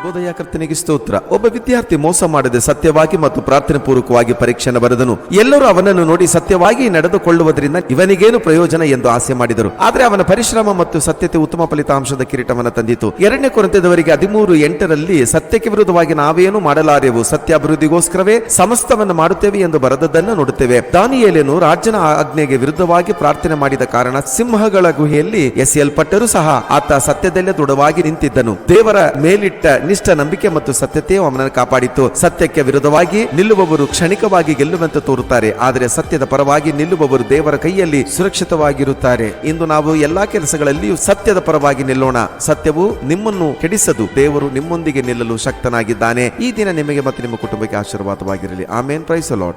ಶುಭೋದಯ ಕರ್ತನಿಗೆ ಸ್ತೋತ್ರ. ಒಬ್ಬ ವಿದ್ಯಾರ್ಥಿ ಮೋಸ ಮಾಡದೆ ಸತ್ಯವಾಗಿ ಮತ್ತು ಪ್ರಾರ್ಥನೆ ಪೂರ್ವಕವಾಗಿ ಪರೀಕ್ಷೆಯನ್ನು ಬರೆದನು. ಎಲ್ಲರೂ ಅವನನ್ನು ನೋಡಿ ಸತ್ಯವಾಗಿ ನಡೆದುಕೊಳ್ಳುವುದರಿಂದ ಇವನಿಗೇನು ಪ್ರಯೋಜನ ಎಂದು ಆಸೆ ಮಾಡಿದರು. ಆದರೆ ಅವನ ಪರಿಶ್ರಮ ಮತ್ತು ಸತ್ಯತೆ ಉತ್ತಮ ಫಲಿತಾಂಶದ ಕಿರೀಟವನ್ನು ತಂದಿತು. 2 ಕೊರಿಂಥದವರಿಗೆ 13:8 ಸತ್ಯಕ್ಕೆ ವಿರುದ್ಧವಾಗಿ ನಾವೇನು ಮಾಡಲಾರೆವು, ಸತ್ಯಾಭಿವೃದ್ಧಿಗೋಸ್ಕರವೇ ಸಮಸ್ತವನ್ನು ಮಾಡುತ್ತೇವೆ ಎಂದು ಬರೆದದ್ದನ್ನು ನೋಡುತ್ತೇವೆ. ದಾನಿಯೇಲನು ರಾಜನ ಆಜ್ಞೆಗೆ ವಿರುದ್ಧವಾಗಿ ಪ್ರಾರ್ಥನೆ ಮಾಡಿದ ಕಾರಣ ಸಿಂಹಗಳ ಗುಹೆಯಲ್ಲಿ ಎಸೆಯಲ್ಪಟ್ಟರೂ ಸಹ ಆತ ಸತ್ಯದಲ್ಲೇ ದೃಢವಾಗಿ ನಿಂತಿದ್ದನು. ದೇವರ ಮೇಲಿಟ್ಟ ನಿಷ್ಠ ನಂಬಿಕೆ ಮತ್ತು ಸತ್ಯತೆಯು ಅವನನ್ನು ಕಾಪಾಡಿತು. ಸತ್ಯಕ್ಕೆ ವಿರುದ್ಧವಾಗಿ ನಿಲ್ಲುವವರು ಕ್ಷಣಿಕವಾಗಿ ಗೆಲ್ಲುವಂತೆ ತೋರುತ್ತಾರೆ, ಆದರೆ ಸತ್ಯದ ಪರವಾಗಿ ನಿಲ್ಲುವವರು ದೇವರ ಕೈಯಲ್ಲಿ ಸುರಕ್ಷಿತವಾಗಿರುತ್ತಾರೆ. ಇಂದು ನಾವು ಎಲ್ಲಾ ಕೆಲಸಗಳಲ್ಲಿಯೂ ಸತ್ಯದ ಪರವಾಗಿ ನಿಲ್ಲೋಣ. ಸತ್ಯವು ನಿಮ್ಮನ್ನು ಕೆಡಿಸದು. ದೇವರು ನಿಮ್ಮೊಂದಿಗೆ ನಿಲ್ಲಲು ಶಕ್ತನಾಗಿದ್ದಾನೆ. ಈ ದಿನ ನಿಮಗೆ ಮತ್ತು ನಿಮ್ಮ ಕುಟುಂಬಕ್ಕೆ ಆಶೀರ್ವಾದವಾಗಿರಲಿ. ಆಮೇನ್. Praise the lord.